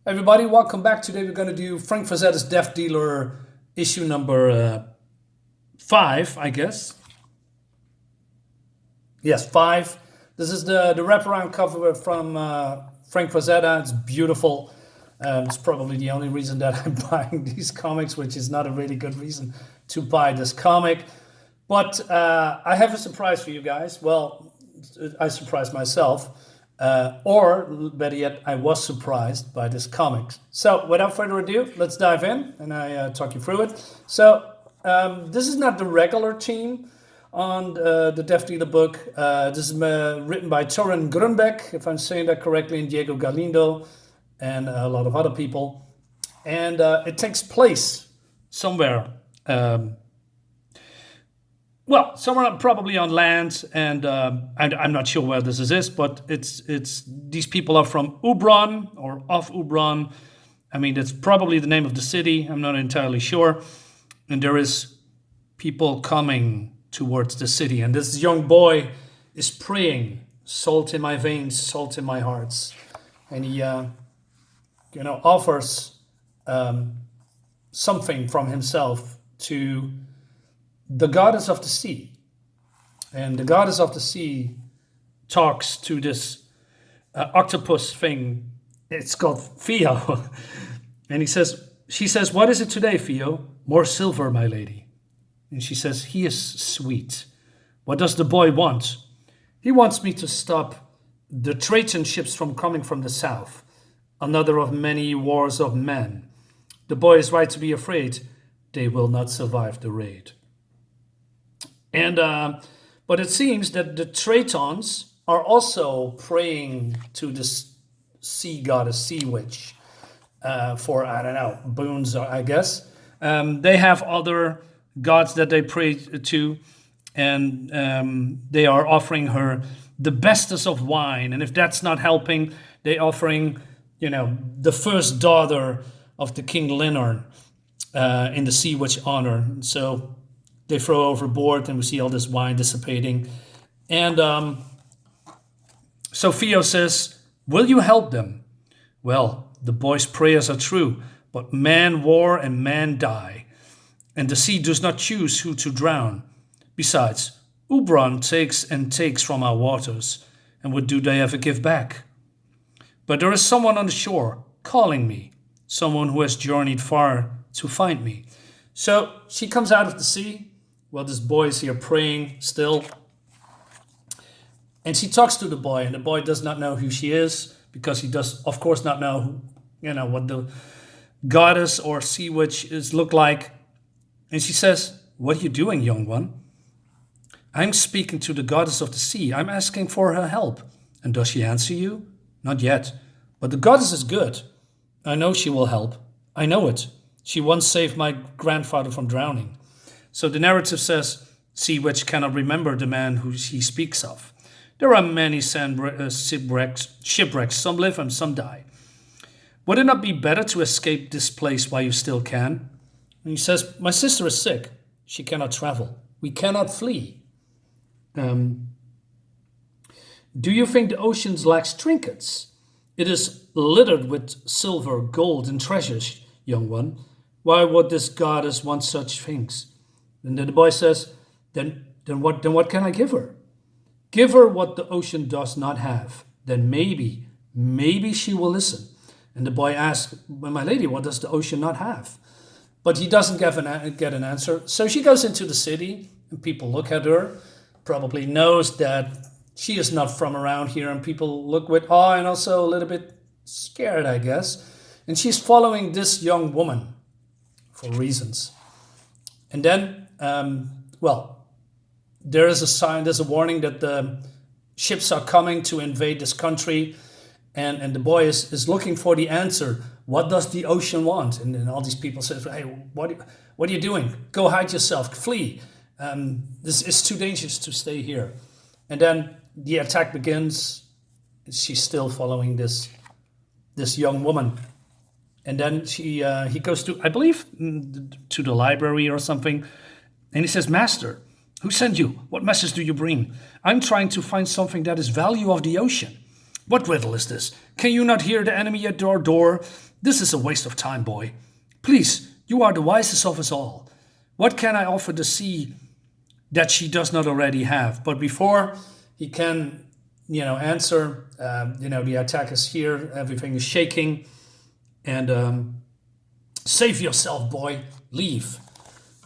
Everybody, welcome back. Today we're going to do Frank Frazetta's Death Dealer issue number 5, I guess. Yes, 5. This is the wraparound cover from Frank Frazetta. It's beautiful. It's probably the only reason that I'm buying these comics, which is not a really good reason to buy this comic. But I have a surprise for you guys. Well, I surprised myself. Or better yet, I was surprised by this comic. So without further ado, let's dive in and I talk you through it. So this is not the regular team on the Death Dealer book. This is written by Torunn Gr, if I'm saying that correctly, and Diego Galindo and a lot of other people. And it takes place somewhere. Well, somewhere probably on land, and I'm not sure where this is, but it's these people are from Ubron or of Ubron. I mean, that's probably the name of the city. I'm not entirely sure. And there is people coming towards the city, and this young boy is praying, "Salt in my veins, salt in my hearts," and he, offers something from himself to the goddess of the sea. And the goddess of the sea talks to this octopus thing. It's called Theo. And she says, "What is it today, Theo?" "More silver, my lady." And she says, "He is sweet. What does the boy want?" "He wants me to stop the Trajan ships from coming from the south. Another of many wars of men. The boy is right to be afraid. They will not survive the raid." And but it seems that the Tratons are also praying to this sea goddess, sea witch, for, I don't know, boons, I guess. They have other gods that they pray to, and they are offering her the bestest of wine. And if that's not helping, they're offering, the first daughter of the King Linnorn in the sea witch honor. So they throw overboard, and we see all this wine dissipating. And so Theo says, "Will you help them?" "Well, the boy's prayers are true, but man war and man die, and the sea does not choose who to drown. Besides, Ubron takes from our waters, and what do they ever give back? But there is someone on the shore calling me, someone who has journeyed far to find me." So she comes out of the sea. Well, this boy is here praying still. And she talks to the boy, and the boy does not know who she is, because he does, of course, not know, what the goddess or sea witch look like. And she says, "What are you doing, young one?" "I'm speaking to the goddess of the sea. I'm asking for her help." "And does she answer you?" "Not yet. But the goddess is good. I know she will help. I know it. She once saved my grandfather from drowning." So the narrative says, sea witch cannot remember the man who she speaks of. There are many shipwrecks. Some live and some die. Would it not be better to escape this place while you still can? And he says, "My sister is sick. She cannot travel. We cannot flee." Do you think the ocean lacks trinkets? It is littered with silver, gold, and treasures, young one. Why would this goddess want such things? And then the boy says, then what can I give her?" "Give her what the ocean does not have. Then maybe she will listen." And the boy asks, "Well, my lady, what does the ocean not have?" But he doesn't get an answer. So she goes into the city, and people look at her, probably knows that she is not from around here, and people look with awe and also a little bit scared, I guess. And she's following this young woman for reasons. And then, there is a sign, there's a warning that the ships are coming to invade this country, and the boy is looking for the answer. What does the ocean want? And then all these people say, "Hey, what are you doing? Go hide yourself, flee. This is too dangerous to stay here." And then the attack begins. She's still following this young woman. And then he goes to, I believe, to the library or something. And he says, "Master, who sent you? What message do you bring? I'm trying to find something that is value of the ocean." What riddle is this? Can you not hear the enemy at your door? This is a waste of time, boy. Please, you are the wisest of us all. What can I offer the sea that she does not already have? But before he can, answer, the attack is here. Everything is shaking. And save yourself, boy. Leave.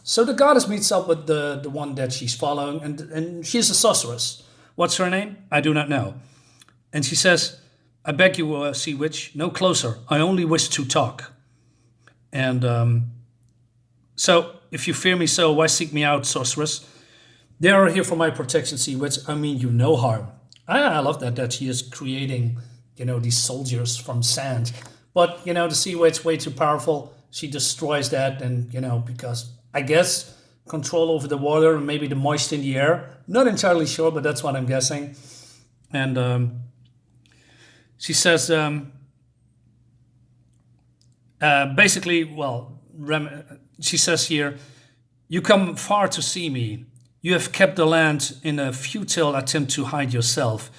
So the goddess meets up with the one that she's following, and she's a sorceress. What's her name? I do not know. And she says, I beg you, sea witch, no closer. I only wish to talk. And so, if you fear me so, why seek me out, sorceress? They are here for my protection, sea witch. I mean you no harm. I love that she is creating, these soldiers from sand. But, the sea witch, way too powerful. She destroys that, and, because, I guess, control over the water and maybe the moisture in the air. Not entirely sure, but that's what I'm guessing. And she says, basically, she says here, you come far to see me. You have kept the land in a futile attempt to hide yourself.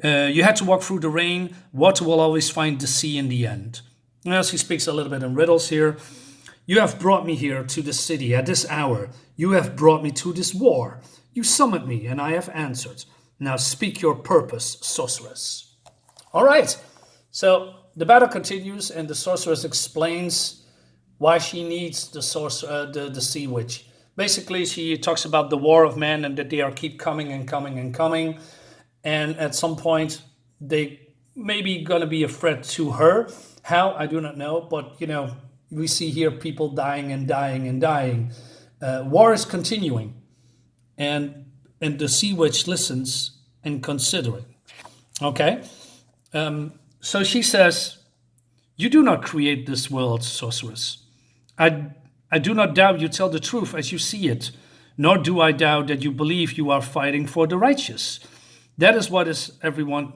You had to walk through the rain. Water will always find the sea in the end. Now she speaks a little bit in riddles here. You have brought me here to the city at this hour. You have brought me to this war. You summoned me, and I have answered. Now speak your purpose, sorceress. All right. So the battle continues, and the sorceress explains why she needs the sea witch. Basically, she talks about the war of men and that they are keep coming and coming and coming. And at some point, they may be going to be a threat to her. How? I do not know. But, we see here people dying and dying and dying. War is continuing. And the sea witch listens and considering. Okay? So she says, you do not create this world, sorceress. I do not doubt you tell the truth as you see it, nor do I doubt that you believe you are fighting for the righteous. That is what everyone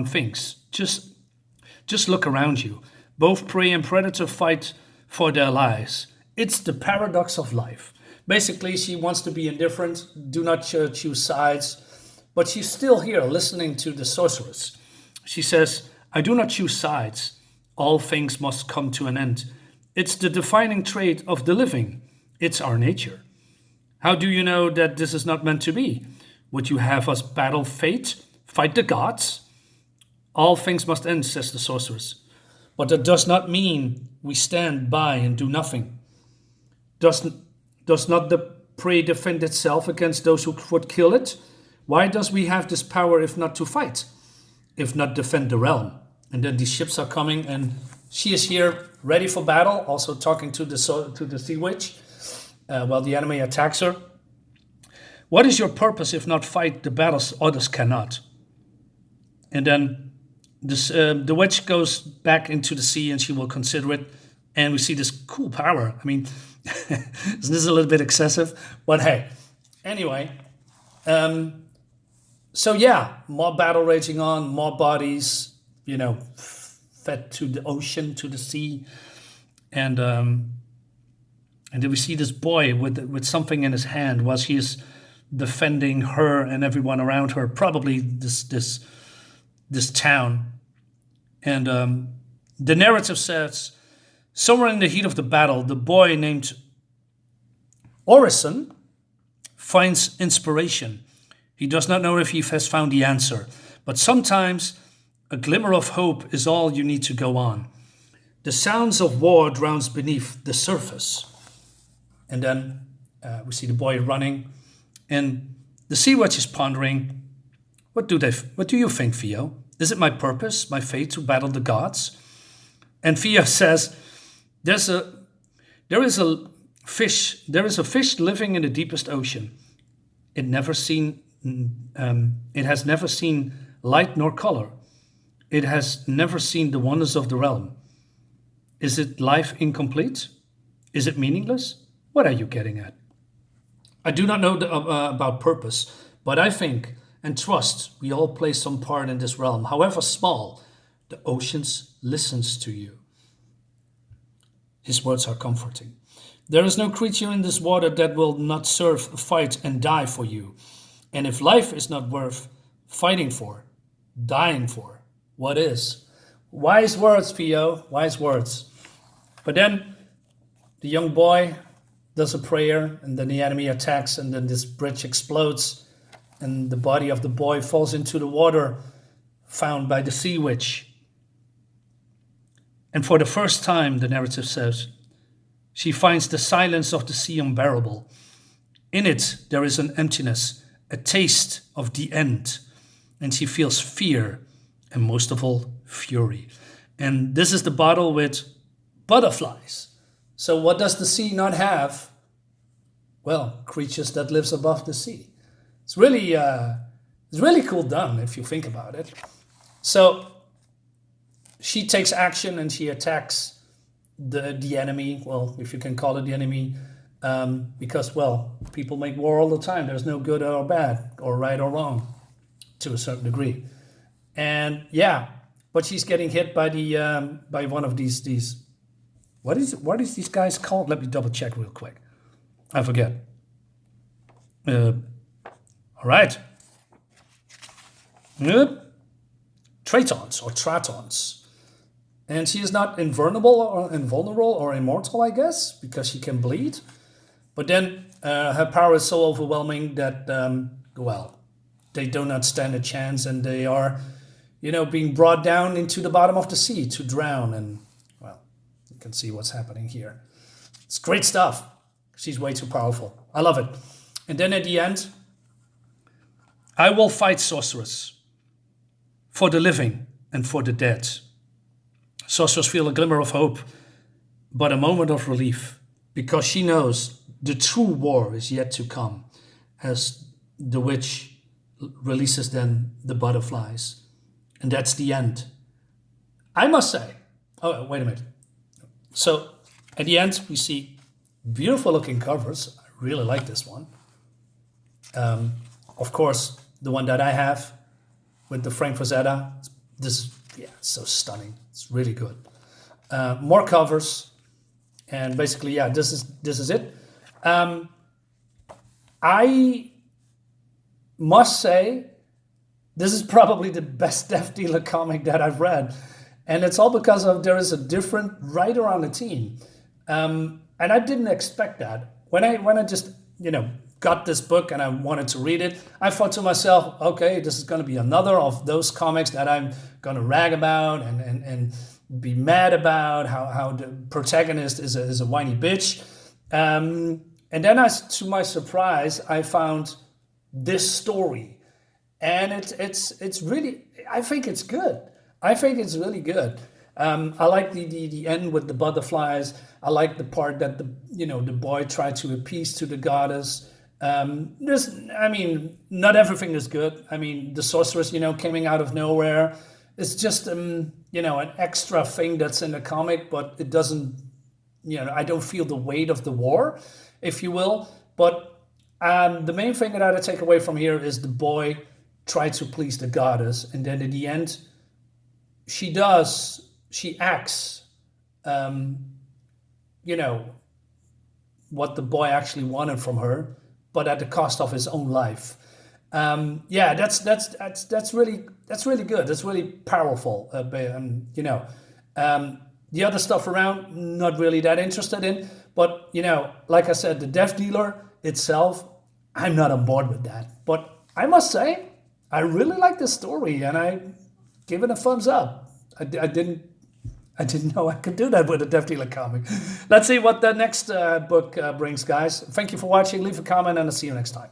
thinks. Just look around you. Both prey and predator fight for their lives. It's the paradox of life. Basically, she wants to be indifferent, do not choose sides, but she's still here listening to the sorceress. She says, I do not choose sides. All things must come to an end. It's the defining trait of the living. It's our nature. How do you know that this is not meant to be? Would you have us battle fate? Fight the gods? All things must end, says the sorceress. But that does not mean we stand by and do nothing. Does not the prey defend itself against those who would kill it? Why does we have this power if not to fight? If not defend the realm? And then these ships are coming, and she is here ready for battle, also talking to the sea witch while the enemy attacks her. What is your purpose if not fight the battles others cannot? And then the witch goes back into the sea and she will consider it. And we see this cool power. I mean, isn't this a little bit excessive? But hey, anyway. So yeah, more battle raging on, more bodies, fed to the ocean, to the sea. And then we see this boy with something in his hand while she is defending her and everyone around her, probably this town. And the narrative says, somewhere in the heat of the battle, the boy named Orison finds inspiration. He does not know if he has found the answer, but sometimes a glimmer of hope is all you need to go on. The sounds of war drowns beneath the surface. And then we see the boy running, and the sea witch is pondering, what do you think, Theo? Is it my purpose, my fate to battle the gods? And Theo says, there is a fish living in the deepest ocean. It has never seen light nor color. It has never seen the wonders of the realm. Is it life incomplete? Is it meaningless? What are you getting at? I do not know about purpose, but I think and trust we all play some part in this realm. However small, the oceans listens to you. His words are comforting. There is no creature in this water that will not serve, fight, and die for you. And if life is not worth fighting for, dying for. What is? Wise words, Theo, wise words. But then the young boy does a prayer, and then the enemy attacks, and then this bridge explodes, and the body of the boy falls into the water found by the sea witch. And for the first time, the narrative says, she finds the silence of the sea unbearable. In it, there is an emptiness, a taste of the end. And she feels fear, and most of all, fury. And this is the bottle with butterflies. So what does the sea not have? Well, creatures that lives above the sea. It's really cool done if you think about it. So she takes action and she attacks the enemy. Well, if you can call it the enemy, because, well, people make war all the time. There's no good or bad or right or wrong to a certain degree. And yeah, but she's getting hit by the by one of these. What is these guys called? Let me double check real quick. I forget. All right. Tratons or Tratons. And she is not invulnerable or immortal, I guess, because she can bleed. But then her power is so overwhelming that, well, they do not stand a chance, and they are, being brought down into the bottom of the sea to drown. And, well, you can see what's happening here. It's great stuff. She's way too powerful. I love it. And then at the end, I will fight sorceress for the living and for the dead. Sorceress feel a glimmer of hope, but a moment of relief, because she knows the true war is yet to come, as the witch releases then the butterflies. And that's the end. I must say, oh, wait a minute. So at the end, we see beautiful looking covers. I really like this one. Of course, the one that I have with the Frank Frazetta, it's so stunning. It's really good. More covers, and basically, yeah, this is it. I must say, this is probably the best Death Dealer comic that I've read, and it's all because there is a different writer on the team, and I didn't expect that when I just got this book and I wanted to read it. I thought to myself, okay, this is going to be another of those comics that I'm going to rag about and be mad about how the protagonist is a whiny bitch. And then to my surprise, I found this story, and it's really, I think it's good. I think it's really good. I like the end with the butterflies. I like the part that the boy tried to appease to the goddess. Not everything is good. The sorceress, coming out of nowhere. It's just, an extra thing that's in the comic, but it doesn't, I don't feel the weight of the war, if you will. But the main thing that I take away from here is the boy tried to please the goddess. And then in the end, she acts, what the boy actually wanted from her, but at the cost of his own life. That's really good. That's really powerful. The other stuff around, not really that interested in. But like I said, the Death Dealer itself, I'm not on board with that. But I must say, I really like this story, and I give it a thumbs up. I didn't know I could do that with a Death Dealer comic. Let's see what the next book brings, guys. Thank you for watching. Leave a comment, and I'll see you next time.